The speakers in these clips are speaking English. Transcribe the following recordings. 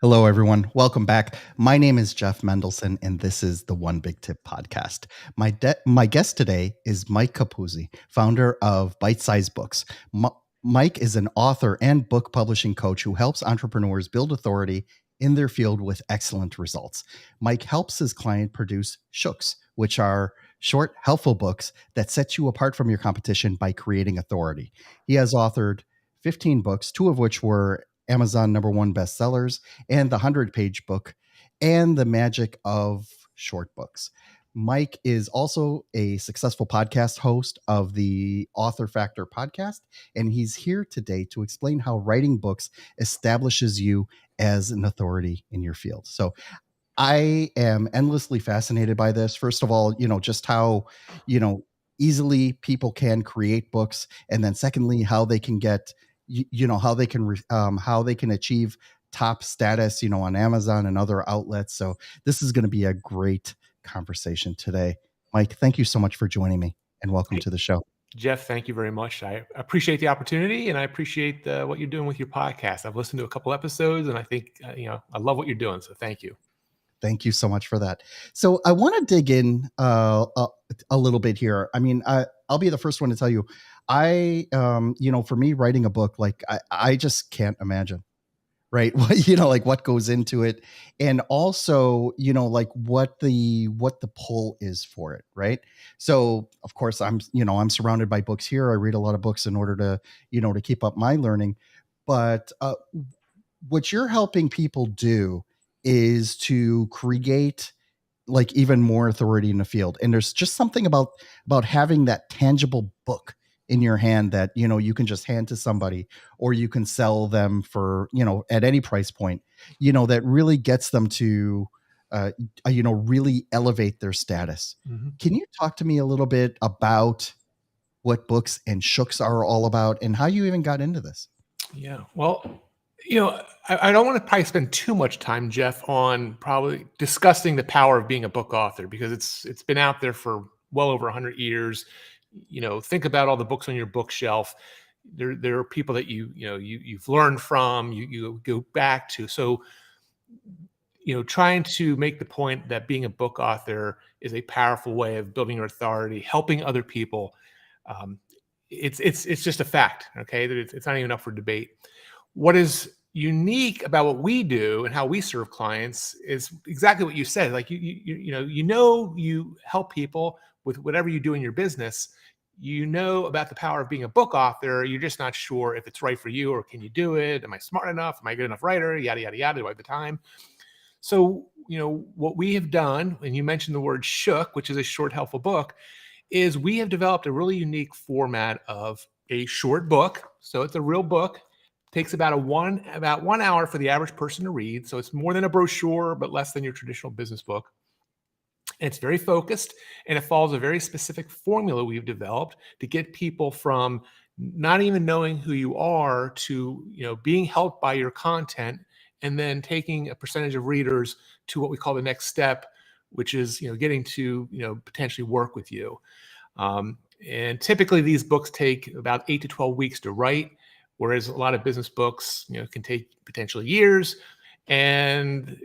Hello, everyone. Welcome back. My name is Jeff Mendelson, and this is the One Big Tip podcast. My guest today is Mike Capuzzi, founder of Bite Size Books. Mike is an author and book publishing coach who helps entrepreneurs build authority in their field with excellent results. Mike helps his client produce shooks, which are short, helpful books that set you apart from your competition by creating authority. He has authored 15 books, two of which were Amazon #1 bestsellers, and the 100-page book, and the magic of short books. Mike is also a successful podcast host of the Author Factor podcast, and he's here today to explain how writing books establishes you as an authority in your field. So I am endlessly fascinated by this. First of all, just how, you know, easily people can create books, and then secondly, how they can get, how they can achieve top status, on Amazon and other outlets. So this is going to be a great conversation today. Mike, thank you so much for joining me, and welcome Hey, to the show. Jeff, thank you very much. I appreciate the opportunity, and I appreciate what you're doing with your podcast. I've listened to a couple episodes, and I think I love what you're doing. So thank you. Thank you so much for that. So I want to dig in a little bit here. I mean, I'll be the first one to tell you, for me, writing a book, like I just can't imagine, right? Like what goes into it, and also, like what the pull is for it, right? So of course, I'm surrounded by books here. I read a lot of books in order to keep up my learning, but what you're helping people do is to create like even more authority in the field. And there's just something about having that tangible book in your hand that you can just hand to somebody, or you can sell them for at any price point, that really gets them to really elevate their status. Mhm. Can you talk to me a little bit about what books and shooks are all about, and how you even got into this? Yeah. Well, I don't want to probably spend too much time, Jeff, on probably discussing the power of being a book author because it's been out there for well over 100 years. Think about all the books on your bookshelf. There are people that you've learned from, you go back to. So trying to make the point that being a book author is a powerful way of building your authority, helping other people. Um, it's just a fact, okay? That it's not even up for debate. What is unique about what we do and how we serve clients is exactly what you said. Like you help people with whatever you do in your business. You know about the power of being a book author. You're just not sure if it's right for you, or can you do it? Am I smart enough? Am I a good enough writer? Yada yada yada. Do I have the time? So, what we have done, and you mentioned the word shook, which is a short, helpful book, is we have developed a really unique format of a short book. So it's a real book. Takes about 1 hour for the average person to read. So it's more than a brochure, but less than your traditional business book. And it's very focused, and it follows a very specific formula we've developed to get people from not even knowing who you are to being helped by your content, and then taking a percentage of readers to what we call the next step, which is getting to potentially work with you. And typically these books take about 8 to 12 weeks to write, whereas a lot of business books can take potentially years. And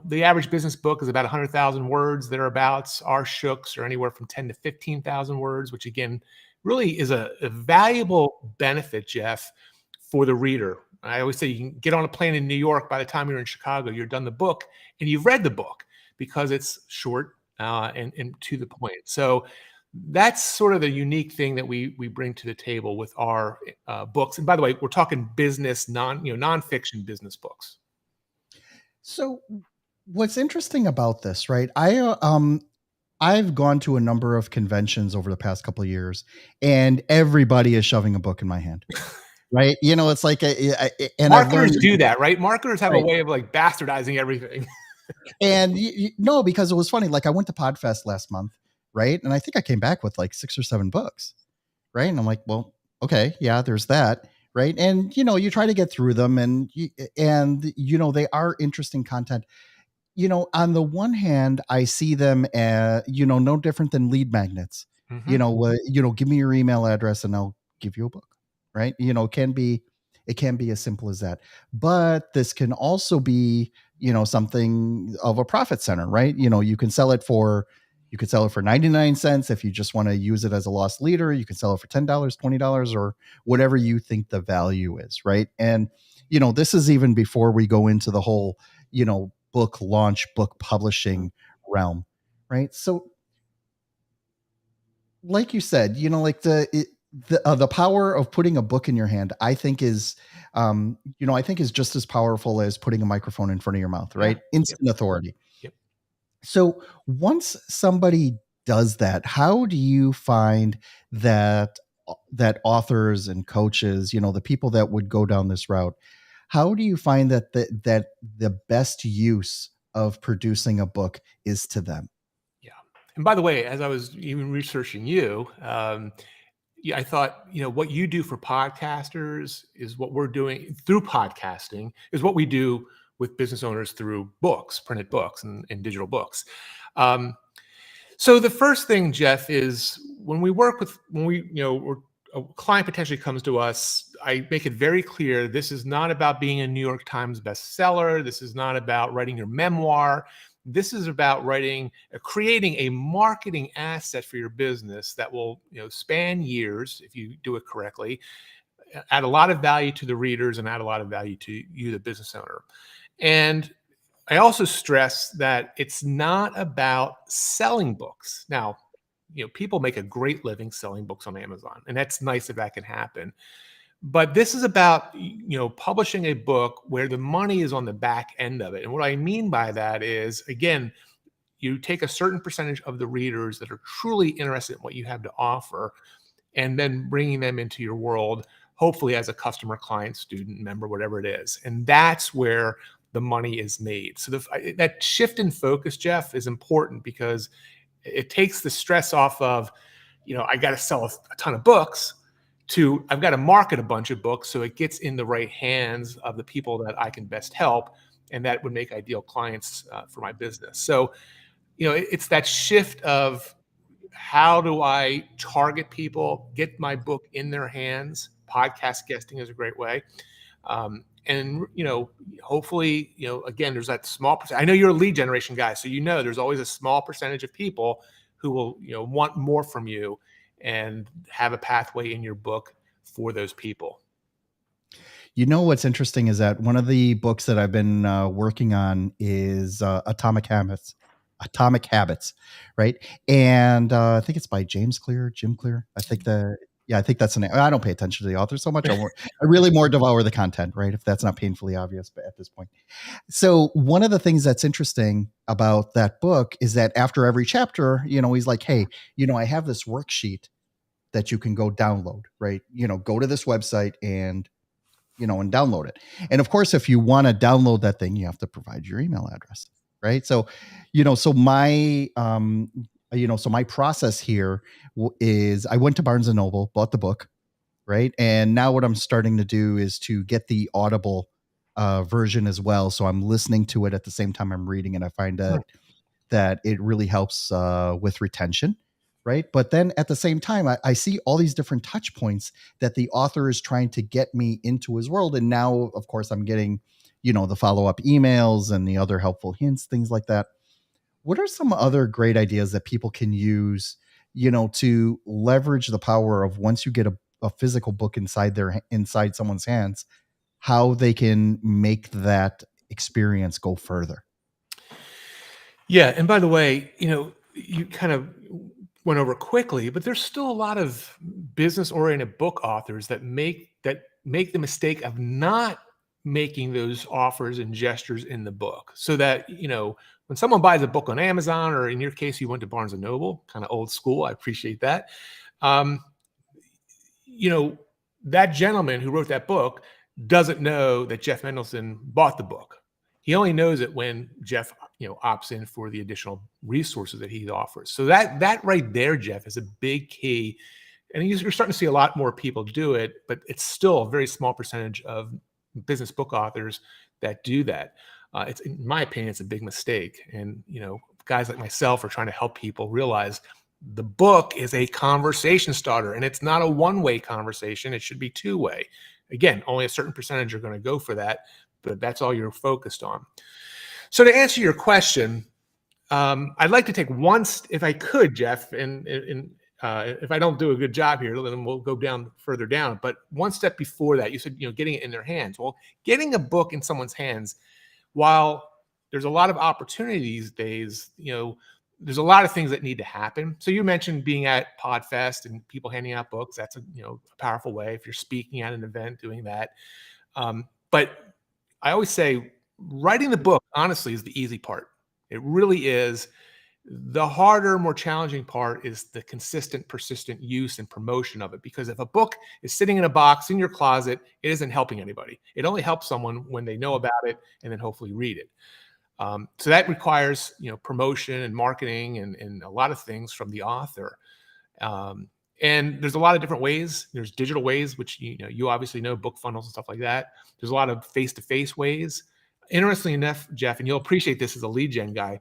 the average business book is about 100,000 words thereabouts. Our shooks are anywhere from 10 to 15,000 words, which again really is a valuable benefit, Jeff, for the reader. I always say you can get on a plane in New York. By the time you're in Chicago, you're done the book and you've read the book because it's short and to the point. So that's sort of the unique thing that we bring to the table with our books. And by the way, we're talking business, nonfiction business books. So what's interesting about this, right? I've gone to a number of conventions over the past couple of years, and everybody is shoving a book in my hand, right? It's like, and I've learned, Marketers do that, right? Marketers have a right? way of like bastardizing everything. And no, because it was funny. Like I went to Podfest last month, right? And I think I came back with like 6 or 7 books, right? And I'm like, well, okay, yeah, there's that, right? And you try to get through them, and they are interesting content. On the one hand, I see them as, no different than lead magnets. Mhm. Give me your email address and I'll give you a book, right? Can be, It can be as simple as that. But this can also be, something of a profit center, right? You can sell it for 99 cents. If you just want to use it as a loss leader, you can sell it for $10, $20, or whatever you think the value is, right? And this is even before we go into the whole, book launch, book publishing realm, right? So like you said, like the power of putting a book in your hand, I think is, I think is just as powerful as putting a microphone in front of your mouth, Yeah. right? Instant authority. Yep. So once somebody does that, how do you find that authors and coaches, the people that would go down this route, how do you find that the best use of producing a book is to them? Yeah. And by the way, as I was even researching you, yeah, I thought, what you do for podcasters is what we're doing through podcasting is what we do with business owners through books, printed books and digital books. Um, so the first thing, Jeff, is when a client potentially comes to us, I make it very clear this is not about being a New York Times bestseller. This is not about writing your memoir. This is about creating a marketing asset for your business that will, span years if you do it correctly, add a lot of value to the readers and add a lot of value to you, the business owner. And I also stress that it's not about selling books. Now, people make a great living selling books on Amazon, and that's nice if that can happen. But this is about, publishing a book where the money is on the back end of it. And what I mean by that is, again, you take a certain percentage of the readers that are truly interested in what you have to offer, and then bringing them into your world, hopefully as a customer, client, student, member, whatever it is. And that's where the money is made. So that shift in focus, Jeff, is important because it takes the stress off of, I got to sell a ton of books to I've got to market a bunch of books so it gets in the right hands of the people that I can best help, and that would make ideal clients for my business. So, it's that shift of how do I target people, get my book in their hands. Podcast guesting is a great way. And hopefully, again, there's that small percent. I know you're a lead generation guy, so there's always a small percentage of people who will want more from you and have a pathway in your book for those people. What's interesting is that one of the books that I've been working on is Atomic Habits, right? And I think it's by Jim Clear. I think that's the name. I don't pay attention to the author so much. I really more devour the content, right? If that's not painfully obvious, but at this point. So one of the things that's interesting about that book is that after every chapter, he's like, hey, I have this worksheet that you can go download, right? Go to this website and download it. And of course, if you want to download that thing, you have to provide your email address, right? So, so my process here is I went to Barnes and Noble, bought the book, right? And now what I'm starting to do is to get the Audible version as well. So I'm listening to it at the same time I'm reading, and I find that it really helps with retention. Right. But then at the same time, I see all these different touch points that the author is trying to get me into his world. And now, of course, I'm getting, the follow-up emails and the other helpful hints, things like that. What are some other great ideas that people can use, to leverage the power of once you get a physical book inside someone's hands, how they can make that experience go further? Yeah. And by the way, you kind of went over quickly, but there's still a lot of business-oriented book authors that make the mistake of not making those offers and gestures in the book, so that when someone buys a book on Amazon, or in your case, you went to Barnes and Noble, kind of old school. I appreciate that. That gentleman who wrote that book doesn't know that Jeff Mendelson bought the book. He only knows it when Jeff, opts in for the additional resources that he offers. So that right there, Jeff, is a big key. And you're starting to see a lot more people do it, but it's still a very small percentage of business book authors that do that. It's, in my opinion, it's a big mistake. And, guys like myself are trying to help people realize the book is a conversation starter, and it's not a one-way conversation. It should be two-way. Again, only a certain percentage are going to go for that, but that's all you're focused on. So to answer your question, I'd like to take if I could, Jeff, and if I don't do a good job here, then we'll go down further down. But one step before that, you said, getting it in their hands. Well, getting a book in someone's hands, while there's a lot of opportunity these days, there's a lot of things that need to happen. So you mentioned being at Podfest and people handing out books. That's a powerful way. If you're speaking at an event, doing that. But I always say writing the book, honestly, is the easy part. It really is. The harder, more challenging part is the consistent, persistent use and promotion of it. Because if a book is sitting in a box in your closet, it isn't helping anybody. It only helps someone when they know about it and then hopefully read it. So that requires, promotion and marketing and a lot of things from the author. And there's a lot of different ways. There's digital ways, which you obviously know, book funnels and stuff like that. There's a lot of face-to-face ways. Interestingly enough, Jeff, and you'll appreciate this as a lead gen guy,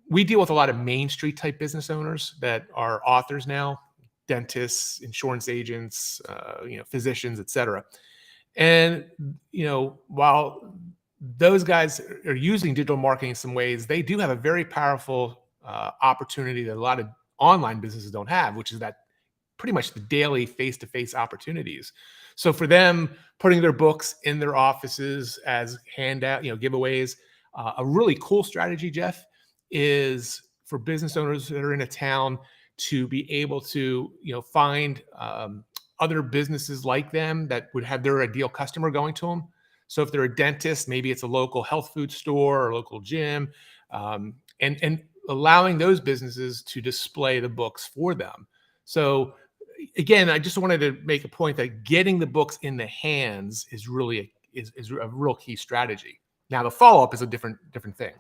we deal with a lot of Main Street type business owners that are authors now, dentists, insurance agents, physicians, et cetera. And, while those guys are using digital marketing in some ways, they do have a very powerful opportunity that a lot of online businesses don't have, which is that pretty much the daily face-to-face opportunities. So for them, putting their books in their offices as handout, giveaways, a really cool strategy, Jeff, is for business owners that are in a town to be able to, find other businesses like them that would have their ideal customer going to them. So if they're a dentist, maybe it's a local health food store or local gym, and allowing those businesses to display the books for them. So again, I just wanted to make a point that getting the books in the hands is really is a real key strategy. Now the follow-up is a different thing.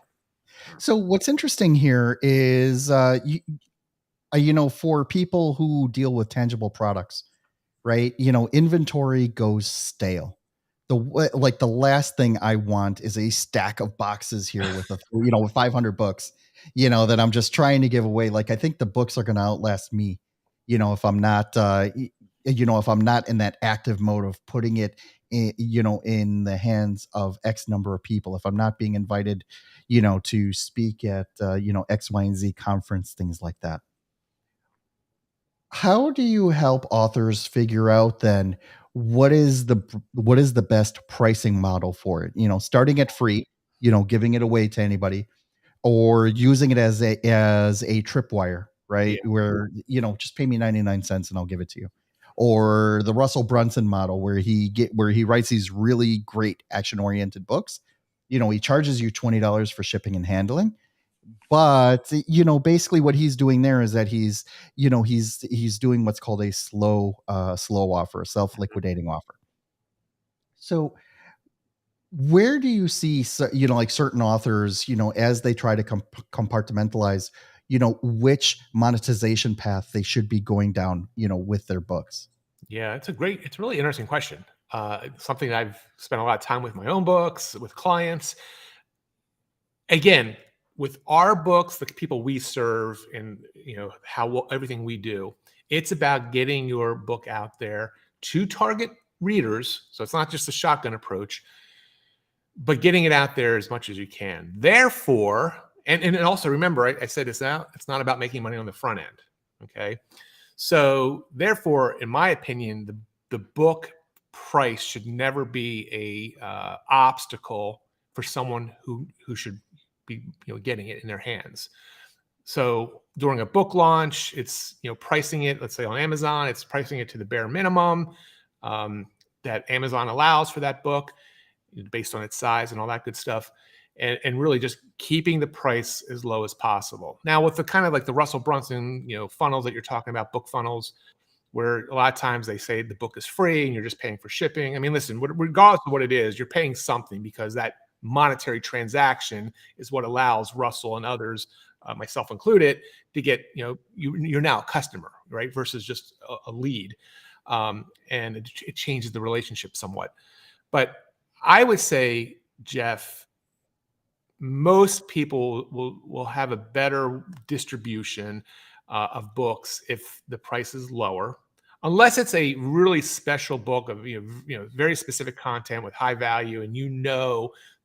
So what's interesting here is, for people who deal with tangible products, right? Inventory goes stale. The last thing I want is a stack of boxes here with with 500 books, that I'm just trying to give away. Like, I think the books are going to outlast me, if I'm not, if I'm not in that active mode of putting it in the hands of X number of people, if I'm not being invited, to speak at, X, Y, and Z conference, things like that. How do you help authors figure out then what is the best pricing model for it? Starting at free, giving it away to anybody, or using it as a tripwire, right? Yeah. Where, just pay me 99 cents and I'll give it to you. Or the Russell Brunson model where he writes these really great action-oriented books. He charges you $20 for shipping and handling. But basically what he's doing there is that he's doing what's called a slow offer, a self-liquidating offer. So where do you see, like certain authors, as they try to compartmentalize, which monetization path they should be going down, with their books? Yeah, it's a really interesting question. It's something that I've spent a lot of time with my own books, with clients. Again, with our books, the people we serve, and everything we do, it's about getting your book out there to target readers. So it's not just a shotgun approach, but getting it out there as much as you can. Therefore, and also remember, I said it's not about making money on the front end. Okay. So therefore, in my opinion, the book price should never be a obstacle for someone who should be getting it in their hands. So during a book launch, it's pricing it, let's say on Amazon, it's pricing it to the bare minimum that Amazon allows for that book based on its size and all that good stuff. And really just keeping the price as low as possible. Now, with the kind of like the Russell Brunson, funnels that you're talking about, book funnels, where a lot of times they say the book is free and you're just paying for shipping. I mean, listen, regardless of what it is, you're paying something because that monetary transaction is what allows Russell and others, myself included, to get, you're now a customer, right? Versus just a lead. And it changes the relationship somewhat. But I would say, Jeff, most people will have a better distribution of books if the price is lower, unless it's a really special book of very specific content with high value, and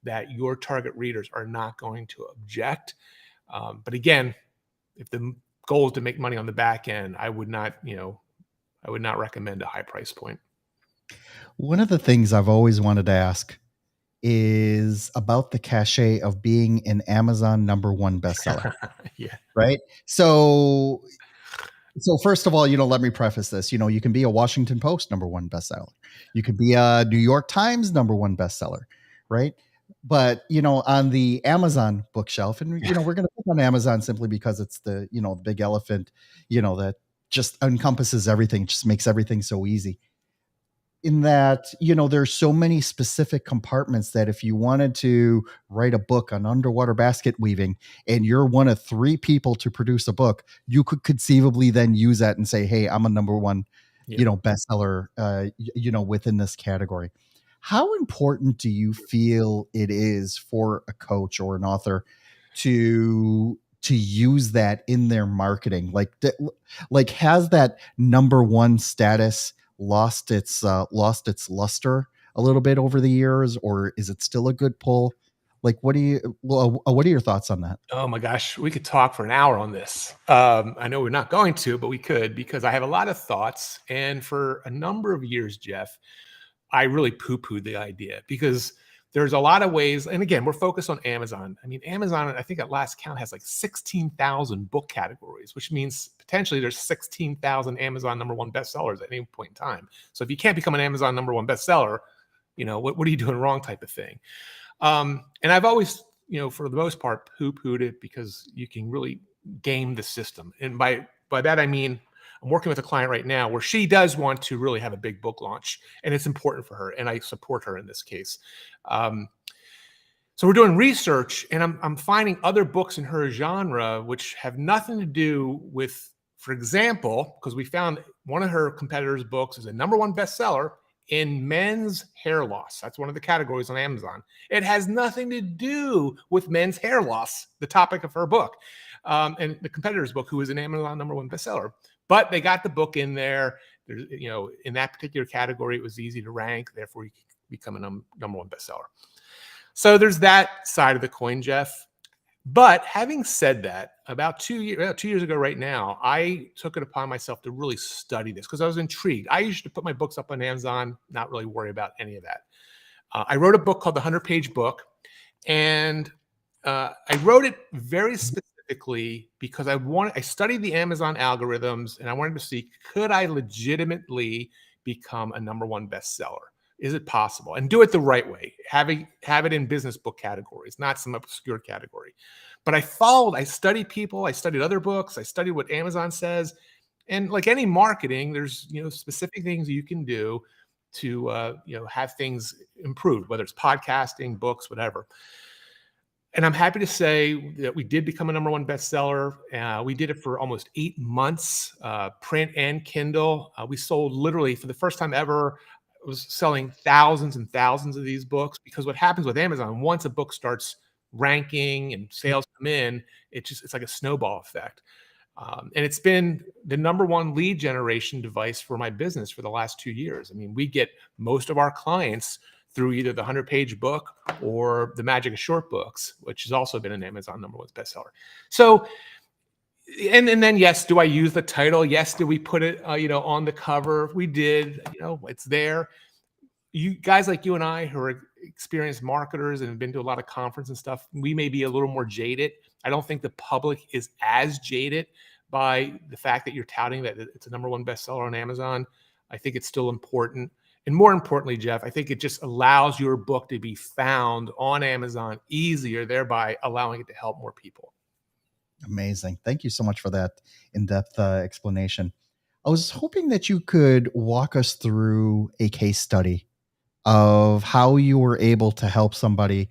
that your target readers are not going to object. But again, if the goal is to make money on the back end, I would not recommend a high price point. One of the things I've always wanted to ask is about the cachet of being an Amazon #1 bestseller, Yeah. right? So first of all, let me preface this. You can be a Washington Post #1 bestseller. You could be a New York Times #1 bestseller, right? But on the Amazon bookshelf, and we're going to pick on Amazon simply because it's the big elephant, that just encompasses everything, just makes everything so easy. In that, there's so many specific compartments that if you wanted to write a book on underwater basket weaving and you're one of 3 people to produce a book, you could conceivably then use that and say, hey, I'm a #1 Yeah. bestseller within this category. How important do you feel it is for a coach or an author to use that in their marketing? Like has that #1 status lost its luster a little bit over the years, or is it still a good pull? Like, what are your thoughts on that? Oh my gosh, we could talk for an hour on this. I know we're not going to, but we could, because I have a lot of thoughts. And for a number of years, Jeff, I really poo-pooed the idea because there's a lot of ways. And again, we're focused on Amazon. I mean, Amazon, I think at last count, has like 16,000 book categories, which means potentially there's 16,000 Amazon #1 bestsellers at any point in time. So if you can't become an Amazon #1 bestseller, what are you doing wrong type of thing. And I've always, for the most part, poo-pooed it because you can really game the system. And by that, I mean, I'm working with a client right now where she does want to really have a big book launch, and it's important for her, and I support her in this case. So we're doing research, and I'm finding other books in her genre which have nothing to do with, for example, because we found one of her competitors' books is a #1 bestseller in men's hair loss. That's one of the categories on Amazon. It has nothing to do with men's hair loss, the topic of her book, and the competitor's book, who is an Amazon #1 bestseller. But they got the book in there. There's, in that particular category, it was easy to rank. Therefore, you could become a #1 bestseller. So there's that side of the coin, Jeff. But having said that, about 2 years ago right now, I took it upon myself to really study this because I was intrigued. I used to put my books up on Amazon, not really worry about any of that. I wrote a book called The 100-Page Book, and I wrote it very specifically because I studied the Amazon algorithms, and I wanted to see, could I legitimately become a #1 bestseller? Is it possible? And do it the right way. Have it in business book categories, not some obscure category. But I studied people, I studied other books, I studied what Amazon says. And like any marketing, there's specific things you can do to have things improved, whether it's podcasting, books, whatever. And I'm happy to say that we did become a #1 bestseller. We did it for almost 8 months, print and Kindle. We sold literally, for the first time ever, was selling thousands and thousands of these books, because what happens with Amazon, once a book starts ranking and sales come in, it's like a snowball effect. And it's been the #1 lead generation device for my business for the last 2 years. I mean, we get most of our clients through either the 100-Page Book or the Magic of Short Books, which has also been an Amazon #1 bestseller. So, and then, yes, do I use the title? Yes. Do we put it, on the cover? We did. It's there. You guys like you and I, who are experienced marketers and have been to a lot of conference and stuff, we may be a little more jaded. I don't think the public is as jaded by the fact that you're touting that it's a #1 bestseller on Amazon. I think it's still important. And more importantly, Jeff, I think it just allows your book to be found on Amazon easier, thereby allowing it to help more people. Amazing. Thank you so much for that in-depth explanation. I was hoping that you could walk us through a case study of how you were able to help somebody,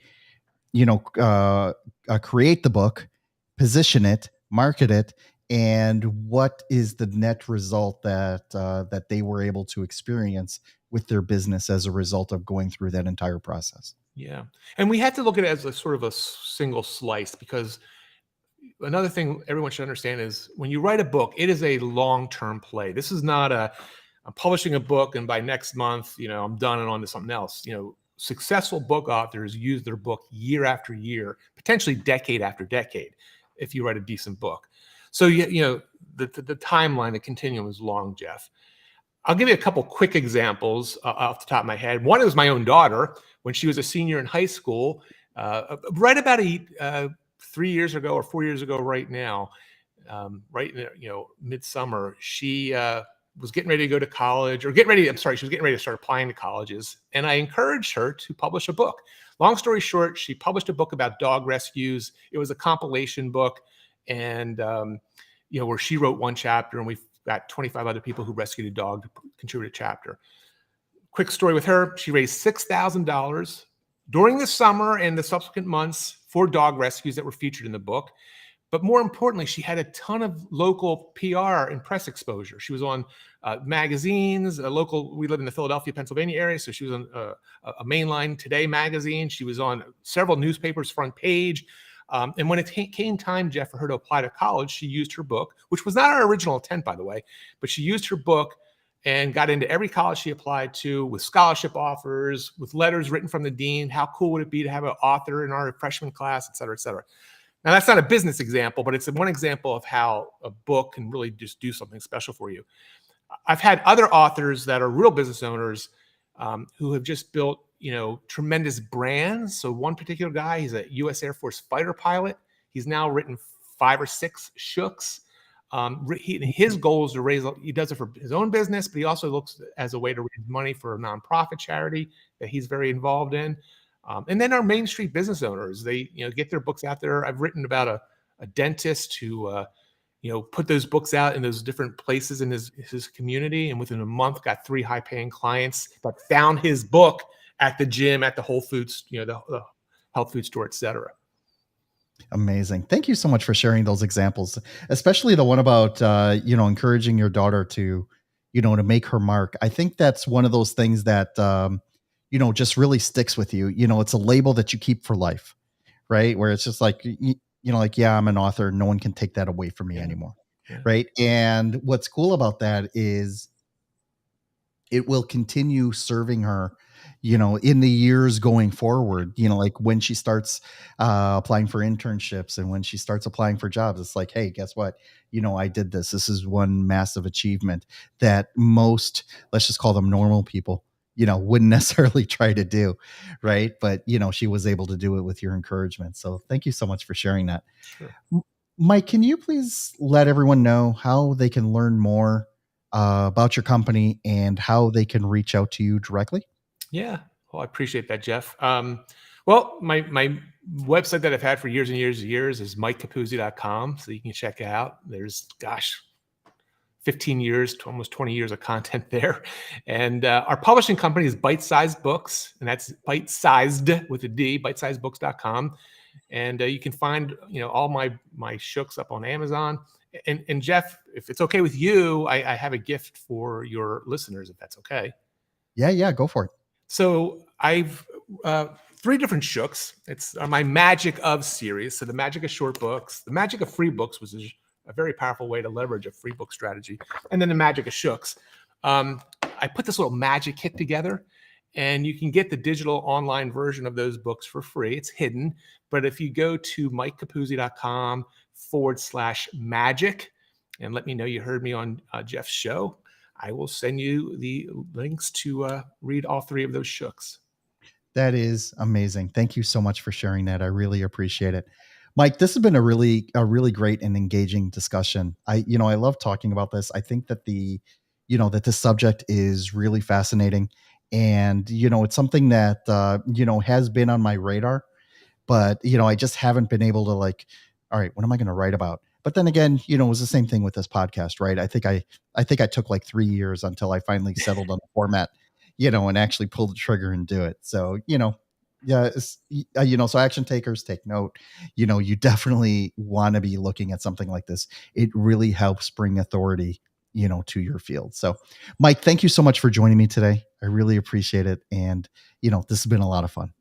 create the book, position it, market it, and what is the net result that they were able to experience with their business as a result of going through that entire process. Yeah. And we had to look at it as a sort of a single slice, because another thing everyone should understand is when you write a book, it is a long-term play. This is not a I'm publishing a book, and by next month, I'm done and on to something else. Successful book authors use their book year after year, potentially decade after decade, if you write a decent book. So the timeline, the continuum is long, Jeff. I'll give you a couple quick examples off the top of my head. One is my own daughter when she was a senior in high school, right about 3 years ago or 4 years ago, right now, right in midsummer. She was getting ready to go to college, or she was getting ready to start applying to colleges, and I encouraged her to publish a book. Long story short, she published a book about dog rescues. It was a compilation book, and where she wrote one chapter, and we've got 25 other people who rescued a dog to contribute a chapter. Quick story with her: she raised $6,000 during the summer and the subsequent months for dog rescues that were featured in the book. But more importantly, she had a ton of local PR and press exposure. She was on magazines, we live in the Philadelphia, Pennsylvania area, so she was on a mainline Today magazine. She was on several newspapers' front page. And when it came time, Jeff, for her to apply to college, she used her book, which was not our original intent, by the way, but she used her book and got into every college she applied to with scholarship offers, with letters written from the dean. How cool would it be to have an author in our freshman class, et cetera, et cetera. Now, that's not a business example, but it's one example of how a book can really just do something special for you. I've had other authors that are real business owners who have just built, tremendous brands. So one particular guy, he's a U.S. Air Force fighter pilot. He's now written 5 or 6 shooks. His goal is to he does it for his own business, but he also looks as a way to raise money for a nonprofit charity that he's very involved in. And then our Main Street business owners, they get their books out there. I've written about a dentist who put those books out in those different places in his community, and within a month got 3 high-paying clients that found his book at the gym, at the Whole Foods, the health food store, et cetera. Amazing. Thank you so much for sharing those examples, especially the one about encouraging your daughter to to make her mark. I think that's one of those things that just really sticks with you. It's a label that you keep for life, right? Where it's just like, yeah, I'm an author. No one can take that away from me anymore. Yeah. Right. And what's cool about that is it will continue serving her, in the years going forward, like when she starts applying for internships and when she starts applying for jobs. It's like, hey, guess what? I did this. This is one massive achievement that most, let's just call them normal people, wouldn't necessarily try to do. Right. But, she was able to do it with your encouragement. So thank you so much for sharing that. Sure. Mike, can you please let everyone know how they can learn more about your company and how they can reach out to you directly? Yeah. Well, I appreciate that, Jeff. Well, my website that I've had for years and years and years is mikecapuzzi.com. So you can check it out. There's, 15 years to almost 20 years of content there. And our publishing company is Bite Sized Books, and that's bite-sized with a D, bitesizedbooks.com. And you can find, all my shooks up on Amazon. And Jeff, if it's okay with you, I have a gift for your listeners, if that's okay. Yeah, go for it. So I've 3 different shooks. It's my Magic of series. So the Magic of short books, the Magic of free books, which is a very powerful way to leverage a free book strategy, and then the Magic of shooks. I put this little magic kit together, and you can get the digital online version of those books for free. It's hidden, but if you go to mikecapuzzi.com/magic and let me know you heard me on Jeff's show, I will send you the links to read all 3 of those shooks. That is amazing. Thank you so much for sharing that. I really appreciate it. Mike, this has been a really great and engaging discussion. I love talking about this. I think that that this subject is really fascinating, and it's something that has been on my radar, but I just haven't been able to, like, all right, what am I going to write about? But then again, it was the same thing with this podcast, right? I think I took like 3 years until I finally settled on the format, and actually pull the trigger and do it. So, so action takers, take note. You definitely want to be looking at something like this. It really helps bring authority, to your field. So, Mike, thank you so much for joining me today. I really appreciate it. And, this has been a lot of fun.